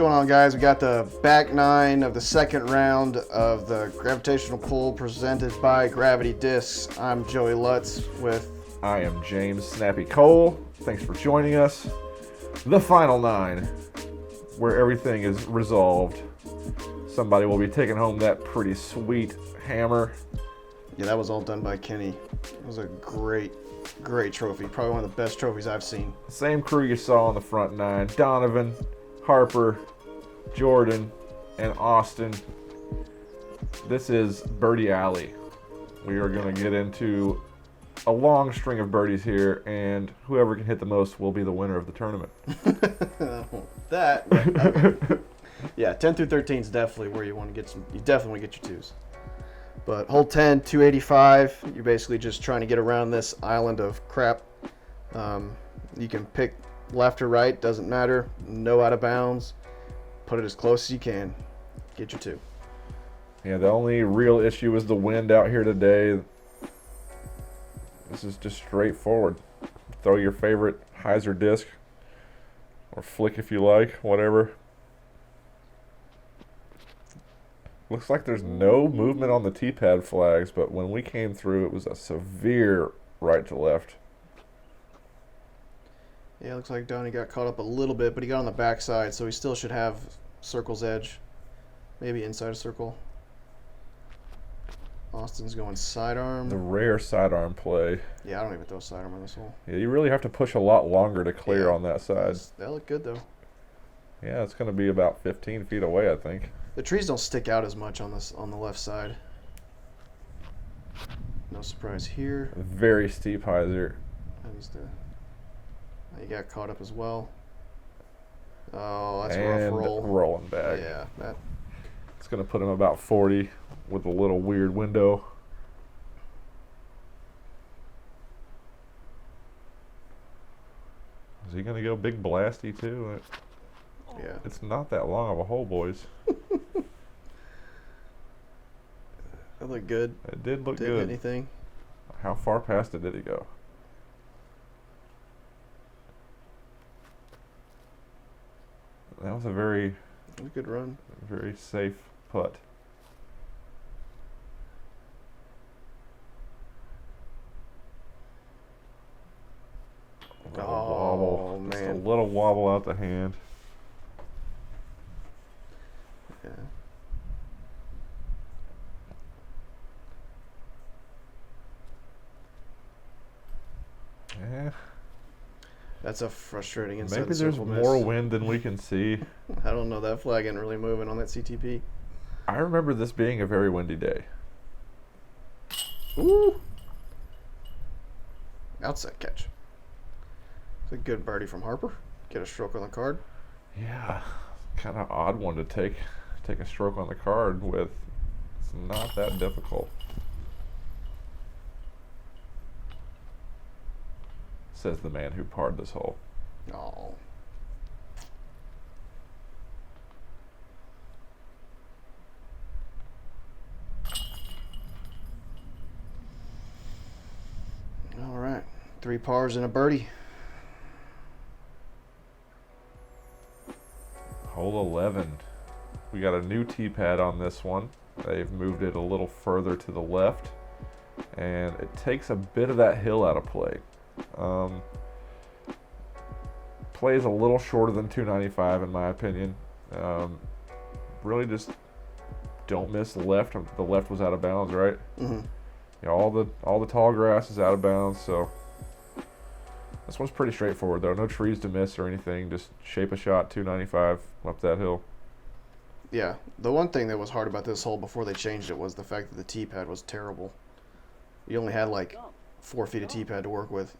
going on, guys? We got the back nine of the second round of the Gravitational pool presented by Gravity Discs. I'm Joey Lutz with... I am James Snappy Cole. Thanks for joining us. The final nine, where everything is resolved. Somebody will be taking home that pretty sweet hammer. Yeah, that was all done by Kenny. It was a great trophy. Probably one of the best trophies I've seen. Same crew you saw on the front nine. Donavon, Harper, Jordan, and Austin. This is Birdie Alley. We are going to get into a long string of birdies here, and whoever can hit the most will be the winner of the tournament. Okay. Yeah, 10 through 13 is definitely where you want to get some. You definitely want to get your twos. But hole 10, 285. You're basically just trying to get around this island of crap. You can pick left or right, doesn't matter. No out of bounds. Put it as close as you can. Get your two. Yeah, the only real issue is the wind out here today. This is just straightforward. Throw your favorite hyzer disc or flick if you like, whatever. Looks like there's no movement on the tee-pad flags, but when we came through, it was a severe right to left. Yeah, looks like Donnie got caught up a little bit, but he got on the backside, so he still should have circle's edge. Maybe inside a circle. Austin's going sidearm. The rare sidearm play. Yeah, I don't even throw sidearm on this hole. Yeah, you really have to push a lot longer to clear on that side. That looked good, though. Yeah, it's going to be about 15 feet away, I think. The trees don't stick out as much on the left side. No surprise here. Very steep hyzer. He got caught up as well. Oh, that's a and rough roll. Rolling back. Yeah, that. It's going to put him about 40 with a little weird window. Is he going to go big blasty too? Yeah. It's not that long of a hole, boys. That looked good. It did look Didn't good. hit anything. How far past it did he go? That was a very Good run. very safe putt. Oh, man. Just a man. little wobble out the hand. Yeah. Yeah. That's a frustrating inside Maybe the there's circle more miss. wind than we can see. I don't know. That flag ain't really moving on that CTP. I remember this being a very windy day. Ooh. Outside catch. It's a good birdie from Harper. Get a stroke on the card. Yeah, kind of odd one to take a stroke on the card with. It's not that difficult. Says the man who parred this hole. Oh. All right. 3 pars and a birdie. Hole 11. We got a new tee pad on this one. They've moved it a little further to the left, and it takes a bit of that hill out of play. Plays a little shorter than 295 in my opinion. Really just don't miss the left. The left was out of bounds, right? Mm-hmm. You know, all the tall grass is out of bounds, so this one's pretty straightforward though. No trees to miss or anything. Just shape a shot 295 up that hill. Yeah. The one thing that was hard about this hole before they changed it was the fact that the tee pad was terrible. You only had like 4 feet of tee pad to work with.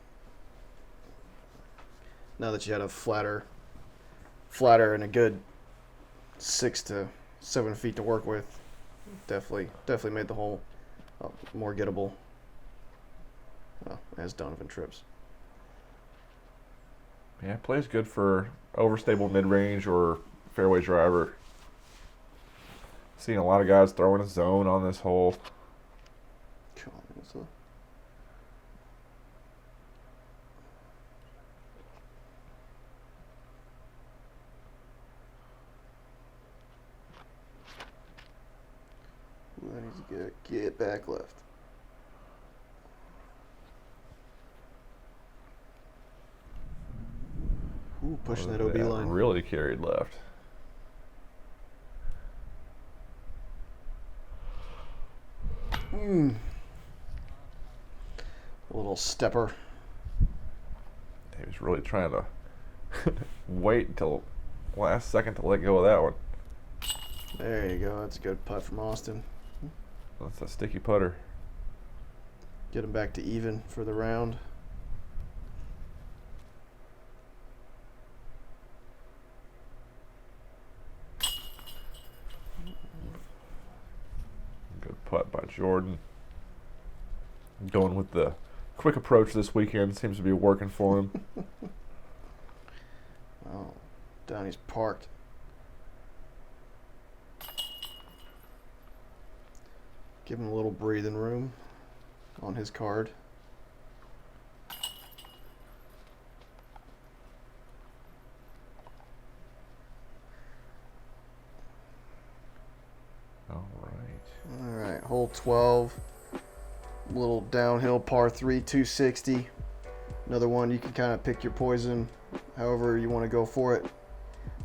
Now that you had a flatter and a good 6 to 7 feet to work with, definitely made the hole more gettable. As Donavon trips. Yeah, plays good for overstable mid-range or fairway driver. Seen a lot of guys throwing a zone on this hole. Get back left. Ooh, pushing that OB line. Really carried left. A little stepper. He was really trying to wait until last second to let go of that one. There you go. That's a good putt from Austin. That's a sticky putter. Get him back to even for the round. Good putt by Jordan. Going with the quick approach this weekend seems to be working for him. Oh, down he's parked. Give him a little breathing room on his card. All right, hole 12. Little downhill par 3, 260. Another one you can kind of pick your poison however you want to go for it.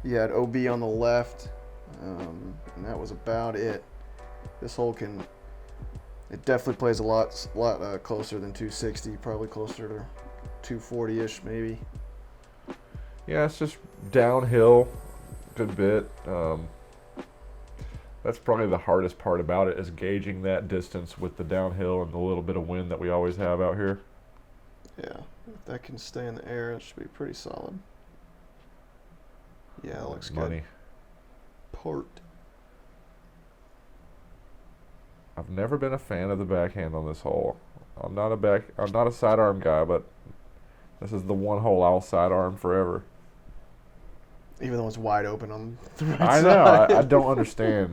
You had OB on the left, and that was about it. This hole it definitely plays a lot closer than 260, probably closer to 240-ish maybe. Yeah, it's just downhill a good bit. That's probably the hardest part about it, is gauging that distance with the downhill and the little bit of wind that we always have out here. Yeah, if that can stay in the air, it should be pretty solid. Yeah, it looks Money. good. Port. I've never been a fan of the backhand on this hole. I'm not a sidearm guy, but this is the one hole I'll sidearm forever. Even though it's wide open on the right I know. side. I don't understand.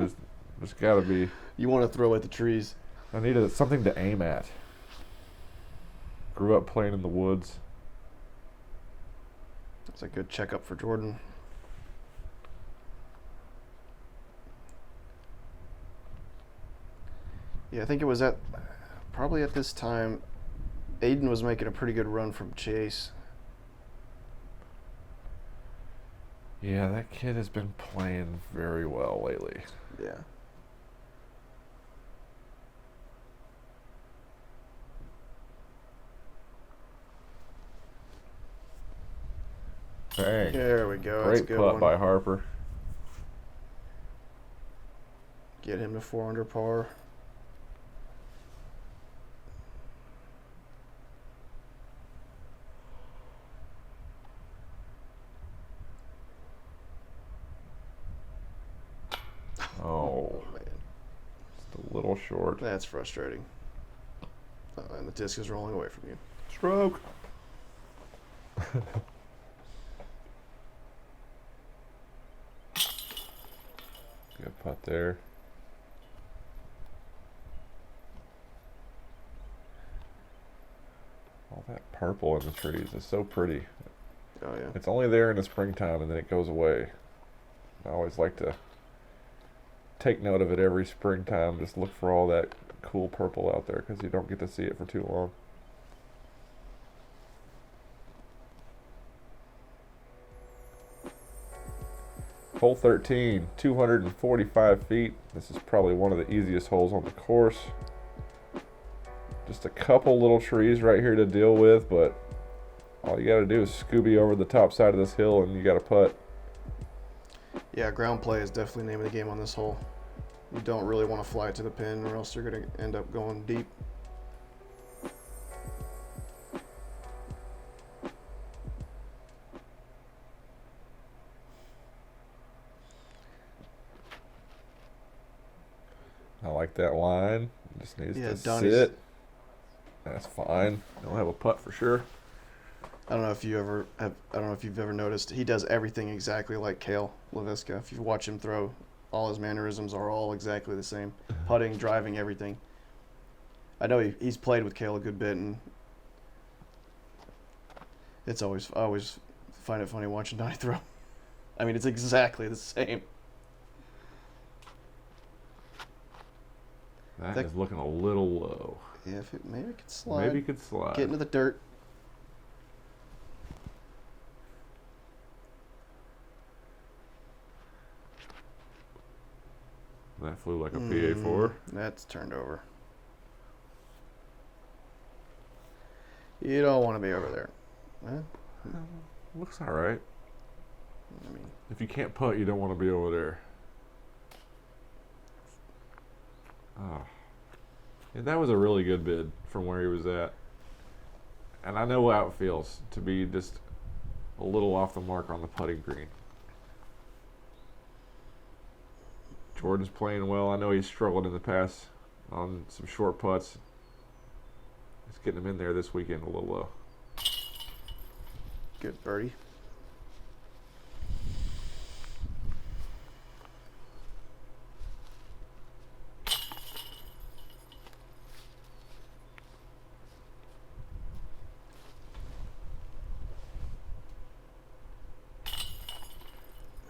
There's got to be. You want to throw at the trees. I needed something to aim at. Grew up playing in the woods. That's a good checkup for Jordan. Yeah, I think it was probably at this time, Aiden was making a pretty good run from Chase. Yeah, that kid has been playing very well lately. Yeah. Dang. There we go. That's a Great good putt one. by Harper. Get him to 4 under par. Oh, man. just a little short. That's frustrating. And the disc is rolling away from you. Stroke. Good putt there. All that purple in the trees is so pretty. Oh, yeah. It's only there in the springtime and then it goes away. I always like to take note of it every springtime. Just look for all that cool purple out there because you don't get to see it for too long. Hole 13, 245 feet. This is probably one of the easiest holes on the course. Just a couple little trees right here to deal with, but all you got to do is Scooby over the top side of this hill and you got a putt. Yeah, ground play is definitely the name of the game on this hole. You don't really want to fly it to the pin or else you're going to end up going deep. I like that line. Just needs to Donnie's, sit. That's fine. He'll have a putt for sure. I don't know if you've ever noticed, he does everything exactly like Cale LaVisca. If you watch him throw, all his mannerisms are all exactly the same. Putting, driving, everything. I know he's played with Cale a good bit, and I always find it funny watching Donnie throw. I mean, it's exactly the same. That is looking a little low. Yeah, if it maybe it could slide. Maybe it could slide. Get into the dirt. That flew like a PA4. That's turned over. You don't want to be over there. Huh? Looks all right. I mean, if you can't putt, you don't want to be over there. Oh. Yeah, that was a really good bid from where he was at. And I know how it feels to be just a little off the mark on the putting green. Jordan's playing well. I know he's struggled in the past on some short putts. It's getting him in there this weekend a little low. Good birdie.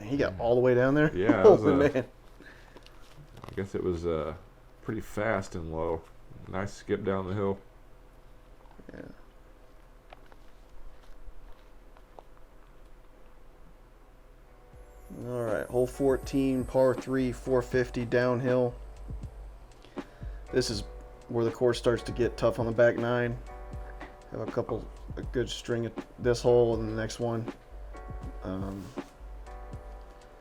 Man, he got all the way down there? Yeah. Holy man. I guess it was pretty fast and low. Nice skip down the hill. Yeah. All right, hole 14, par 3, 450 downhill. This is where the course starts to get tough on the back nine. Have a good string at this hole and the next one.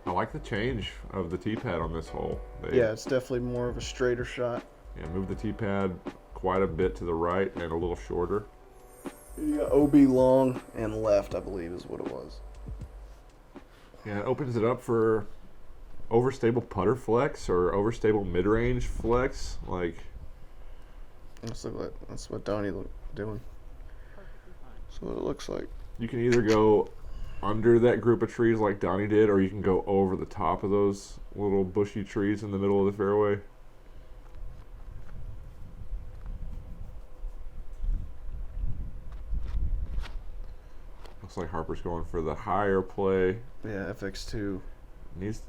I like the change of the tee pad on this hole. Yeah, it's definitely more of a straighter shot. Yeah, move the tee pad quite a bit to the right and a little shorter. You got OB long and left, I believe, is what it was. Yeah, it opens it up for overstable putter flex or overstable mid-range flex. Like, That's what Donnie doing. That's what it looks like. you can either go under that group of trees like Donnie did, or you can go over the top of those little bushy trees in the middle of the fairway. Looks like Harper's going for the higher play. Yeah, FX2. Needs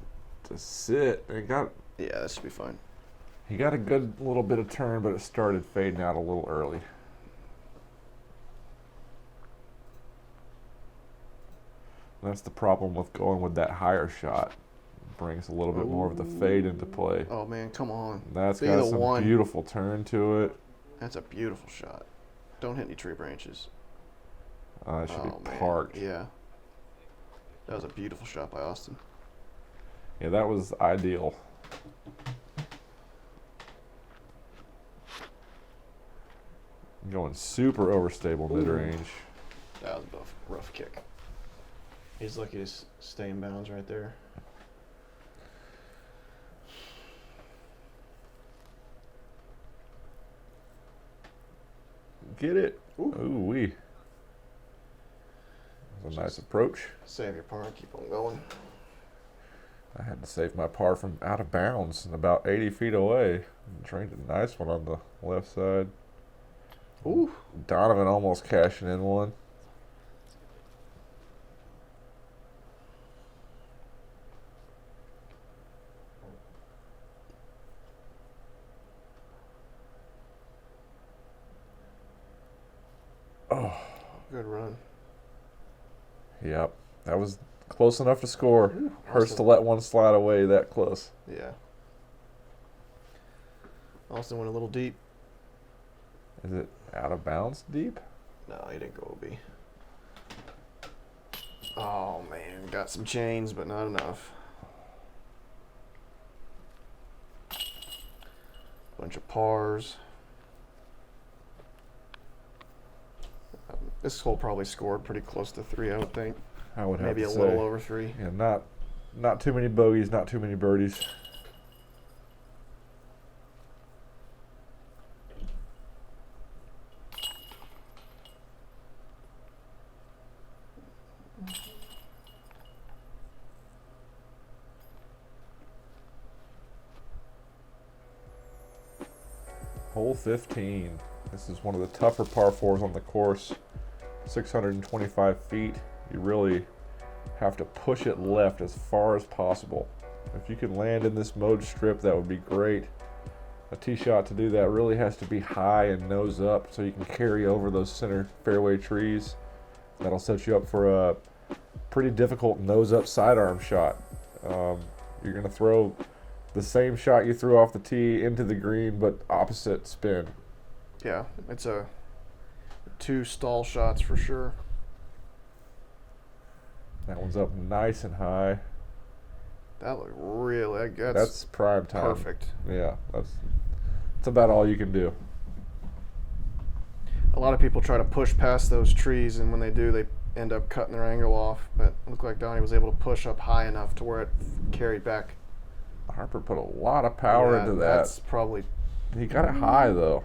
to sit. Yeah, that should be fine. He got a good little bit of turn, but it started fading out a little early. That's the problem with going with that higher shot. It brings a little bit more of the fade into play. Oh man, come on. That's Be got the some one. beautiful turn to it. That's a beautiful shot. Don't hit any tree branches. It should be man. parked. Yeah. That was a beautiful shot by Austin. Yeah, that was ideal. Going super overstable mid-range. That was a rough kick. He's lucky to stay in bounds right there. Get it. Ooh-wee. That was a nice approach. Save your par, keep on going. I had to save my par from out of bounds and about 80 feet away. Drained a nice one on the left side. Ooh. Donavon almost cashing in one. Oh. Good run. Yep. That was close enough to score. Ooh, Hurts Austin. to let one slide away that close. Yeah. Austin went a little deep. Is it out of bounds deep? No, he didn't go OB. Oh man, got some chains, but not enough. Bunch of pars. This hole probably scored pretty close to 3, I would think. I would have Maybe to a say. little over 3. Yeah, not too many bogeys, not too many birdies. Hole 15. This is one of the tougher par 4s on the course. 625 feet. You really have to push it left as far as possible. If you can land in this mode strip, that would be great. A tee shot to do that really has to be high and nose up so you can carry over those center fairway trees. That'll set you up for a pretty difficult nose up sidearm shot. You're going to throw the same shot you threw off the tee into the green, but opposite spin. Yeah, it's a 2 stall shots for sure. That one's up nice and high. That looked really, that's prime time. Perfect. Yeah, that's about all you can do. A lot of people try to push past those trees, and when they do, they end up cutting their angle off. But it looked like Donnie was able to push up high enough to where it carried back. Harper put a lot of power into that. That's probably. He got it high though.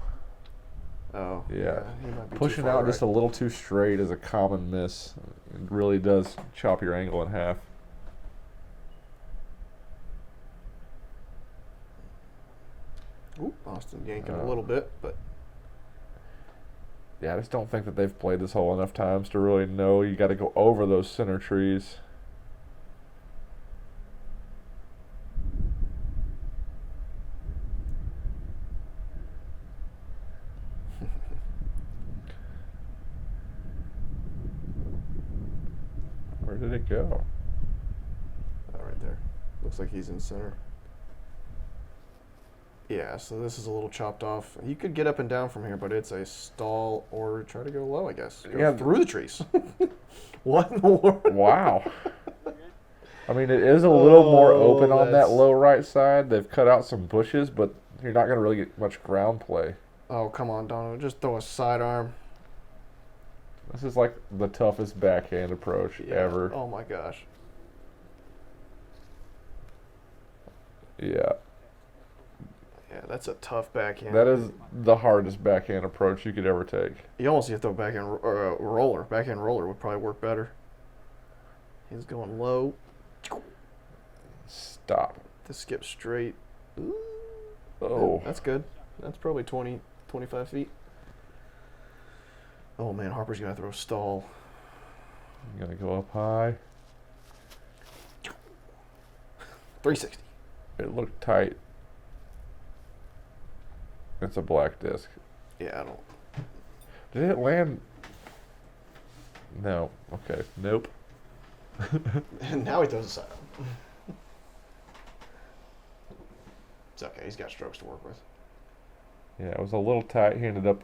Oh. Yeah. He might be Pushing too far out just a little too straight is a common miss. It really does chop your angle in half. Ooh, Austin yanking a little bit, but. Yeah, I just don't think that they've played this hole enough times to really know you got to go over those center trees. Where did it go? Oh, right there. Looks like he's in center. Yeah, so this is a little chopped off. You could get up and down from here, but it's a stall or try to go low, I guess. Go through the trees. What in the world? Wow. I mean, it is a little more open on that low right side. They've cut out some bushes, but you're not going to really get much ground play. Oh, come on, Donavon. Just throw a sidearm. This is like the toughest backhand approach ever. Oh, my gosh. Yeah. Yeah, that's a tough backhand. That is the hardest backhand approach you could ever take. You almost need to throw backhand or roller. Backhand roller would probably work better. He's going low. Stop. To skip straight. Ooh. Oh. That's good. That's probably 20, 25 feet. Oh, man, Harper's going to throw a stall. I'm going to go up high. 360. It looked tight. It's a black disc. Yeah, I don't. Did it land? No. Okay. Nope. And now he throws a side. It's okay. He's got strokes to work with. Yeah, it was a little tight. He ended up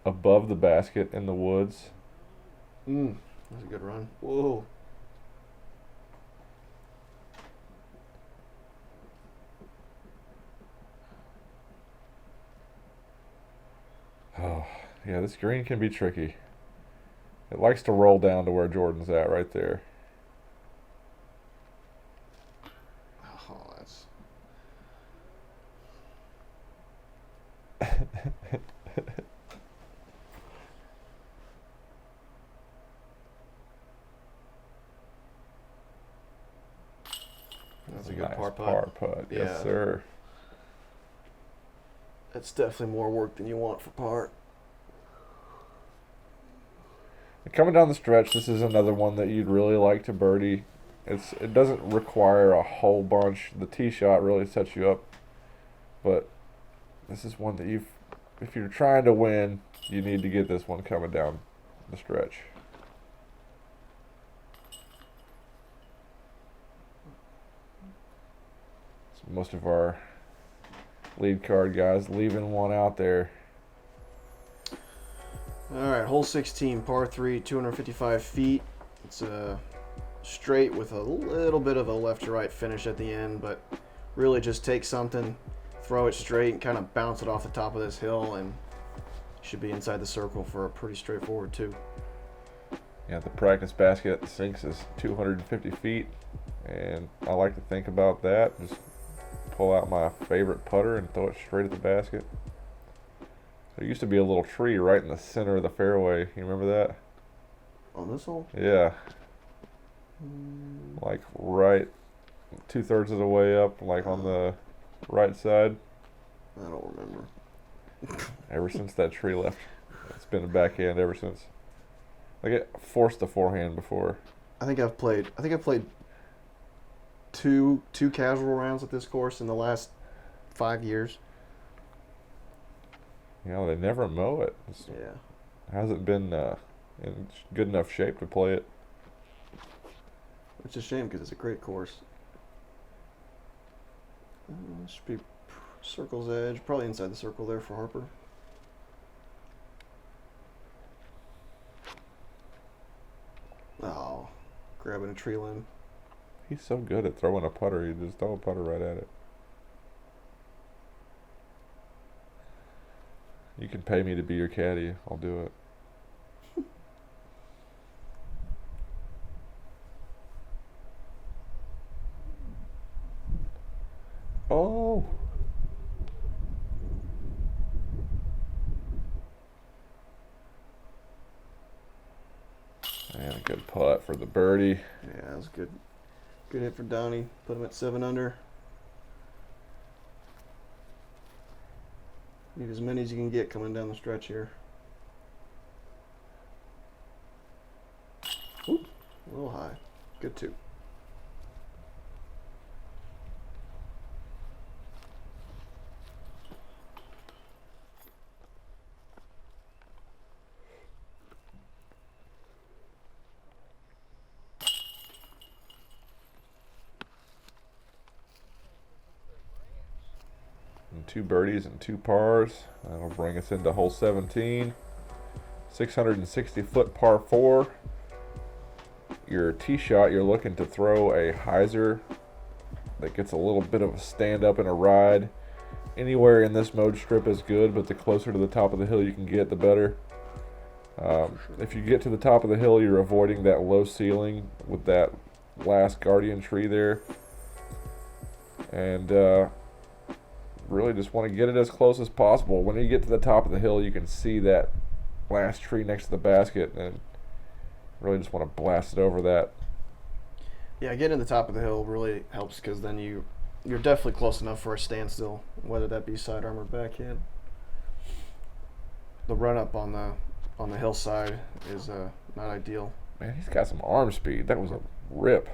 above the basket in the woods. That's a good run. Whoa. Oh, yeah, this green can be tricky. It likes to roll down to where Jordan's at right there. Oh, that's. That's a good nice par putt. Par putt, Yeah. yes, sir. That's definitely more work than you want for par. Coming down the stretch, this is another one that you'd really like to birdie. It doesn't require a whole bunch. The tee shot really sets you up, but this is one that if you're trying to win, you need to get this one coming down the stretch. So most of our lead card guys leaving one out there. All right, hole 16, par 3, 255 feet. It's straight with a little bit of a left to right finish at the end, but really just take something, throw it straight, and kind of bounce it off the top of this hill, and should be inside the circle for a pretty straightforward two. Yeah, the practice basket sinks is 250 feet, and I like to think about that. Just pull out my favorite putter and throw it straight at the basket. There used to be a little tree right in the center of the fairway. You remember that? On this hole? Yeah. Like right 2/3 of the way up, like on the right side. I don't remember. Ever since that tree left, it's been a backhand ever since. Like it forced a forehand before. I think I've played two casual rounds at this course in the last 5 years. You know, they never mow it. Yeah. Hasn't been in good enough shape to play it. Which is a shame because it's a great course. Should be circle's edge, probably inside the circle there for Harper. Oh, grabbing a tree limb. He's so good at throwing a putter. You just throw a putter right at it. You can pay me to be your caddy. I'll do it. Oh. And a good putt for the birdie. Yeah, that was good. Good hit for Donnie. Put him at 7 under. Need as many as you can get coming down the stretch here. Oop, a little high. Good 2. And 2 birdies and 2 pars. That'll bring us into hole 17. 660-foot par 4. Your tee shot, you're looking to throw a hyzer that gets a little bit of a stand up and a ride. Anywhere in this mode strip is good, but the closer to the top of the hill you can get, the better. If you get to the top of the hill, you're avoiding that low ceiling with that last guardian tree there. And really just want to get it as close as possible. When you get to the top of the hill, you can see that last tree next to the basket, and really just want to blast it over that. Yeah, getting to the top of the hill really helps because then you're definitely close enough for a standstill, whether that be sidearm or backhand. The run up on the hillside is not ideal. Man, he's got some arm speed. That was a rip.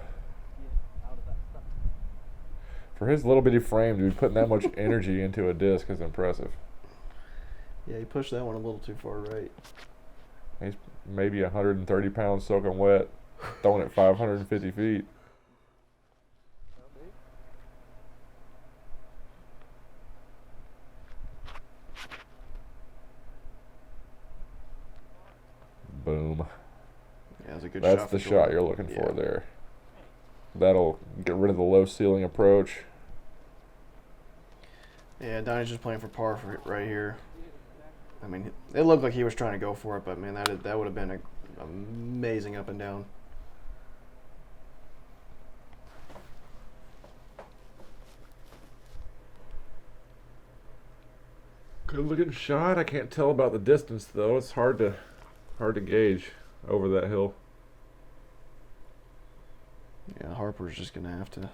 For his little bitty frame, dude, putting that much energy into a disc is impressive. Yeah, he pushed that one a little too far right. He's maybe 130 pounds soaking wet, throwing it 550 feet. Boom. Yeah, that's a good shot. That's the shot you're looking for there. That'll get rid of the low ceiling approach. Yeah, Donnie's just playing for par for right here. I mean, it looked like he was trying to go for it, but man, that would have been amazing up and down. Good looking shot. I can't tell about the distance though. It's hard to gauge over that hill. Yeah, Harper's just gonna have to.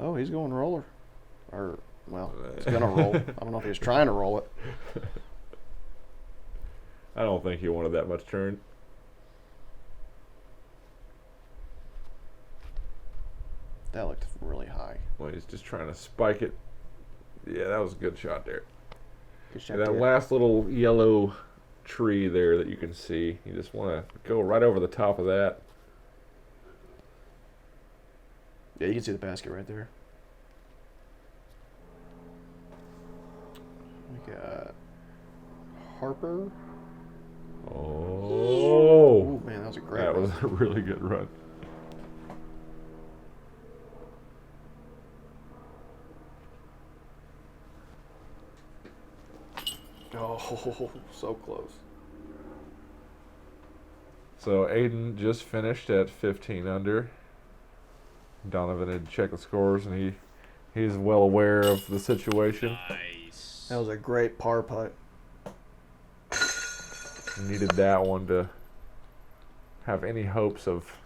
Oh, he's going roller, or well, he's gonna roll. I don't know if he was trying to roll it. I don't think he wanted that much turn. That looked really high. Well, he's just trying to spike it. Yeah, that was a good shot there. Good shot That there. last little yellow tree there that you can see, you just want to go right over the top of that. Yeah, you can see the basket right there. We got Harper. Oh, Ooh, man, that was a great that run. was a really good run. Oh, so close. So Aiden just finished at 15 under. Donovan had checked the scores, and he's well aware of the situation. Nice. That was a great par putt. Needed that one to have any hopes of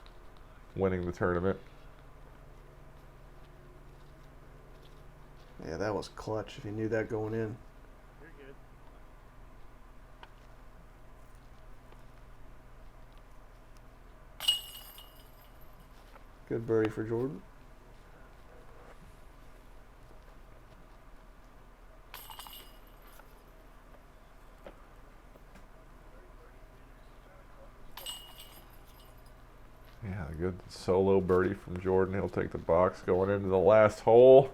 winning the tournament. Yeah, that was clutch if you knew that going in. You're good. Good birdie for Jordan. good solo birdie from Jordan. He'll take the box going into the last hole.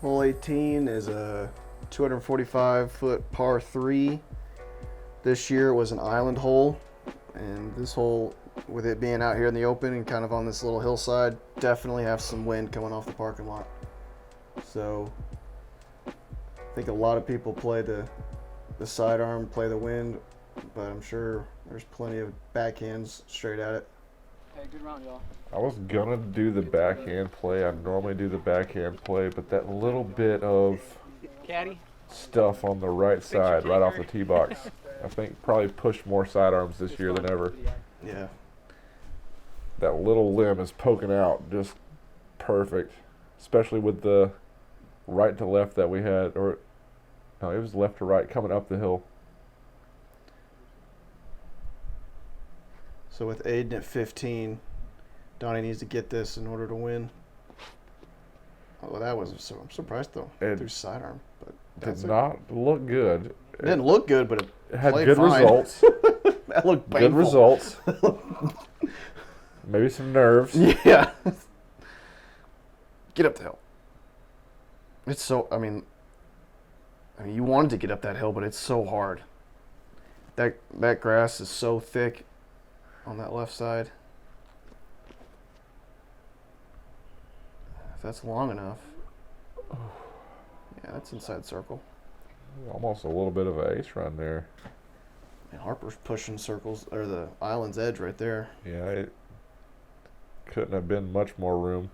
Hole 18 is a 245-foot par 3. This year it was an island hole, and this hole, with it being out here in the open and kind of on this little hillside, definitely have some wind coming off the parking lot. So I think a lot of people play the sidearm, play the wind, but I'm sure there's plenty of backhands straight at it. Hey, good round, y'all. I was gonna do the backhand play. I normally do the backhand play, but that little bit of Caddy? stuff on the right side, right off the tee box, I think probably pushed more sidearms this year than ever. Yeah. That little limb is poking out just perfect, especially with the right to left that we had, or no, it was left to right coming up the hill. So with Aiden at 15, Donnie needs to get this in order to win. Oh, that was so. I'm surprised though. It Through sidearm, but did not look good. It didn't look good, but It had played good fine. results. that looked Good painful. results. Maybe some nerves. Yeah. Get up the hill. It's so. I mean, you wanted to get up that hill, but it's so hard. That grass is so thick on that left side. If that's long enough. Yeah, that's inside circle. Almost a little bit of an ace run there. And Harper's pushing circles, or the island's edge right there. Yeah, it couldn't have been much more room.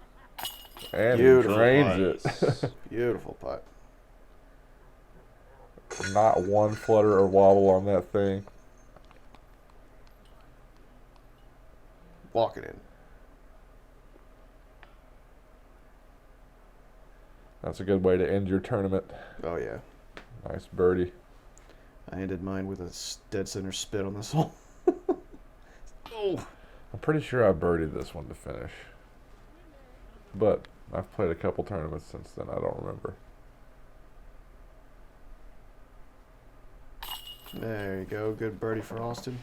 And he Beautiful drains putt. it. Beautiful putt. Not one flutter or wobble on that thing. Walk it in. That's a good way to end your tournament. Oh, yeah. Nice birdie. I ended mine with a dead center spit on this hole. Oh. I'm pretty sure I birdied this one to finish. But I've played a couple tournaments since then. I don't remember. There you go. Good birdie for Austin.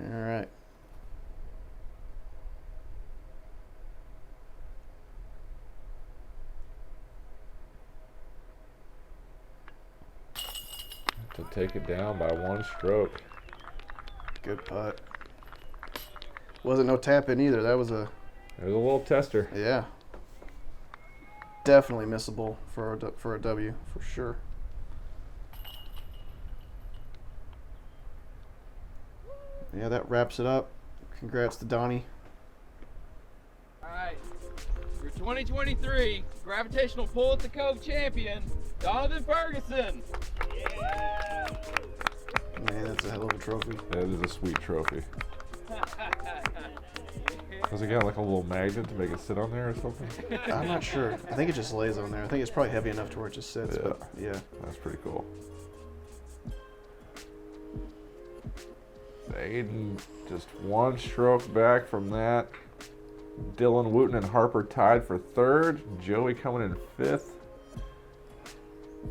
All right. To take it down by one stroke. Good putt. Wasn't no tap in either. That was a, There's a little tester. yeah. Definitely missable for a W, for sure. Yeah, that wraps it up. Congrats to Donnie. All right. Your 2023 Gravitational Pull at the Cove champion, Donavon Ferguson. Man, that's a hell of a trophy. That is a sweet trophy. Does it got like a little magnet to make it sit on there or something? I'm not sure. I think it just lays on there. I think it's probably heavy enough to where it just sits. Yeah. But yeah. That's pretty cool. Aiden just one stroke back from that. Dylan Wooten and Harper tied for third. Joey coming in fifth.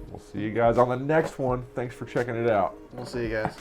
We'll see you guys on the next one. Thanks for checking it out. We'll see you guys.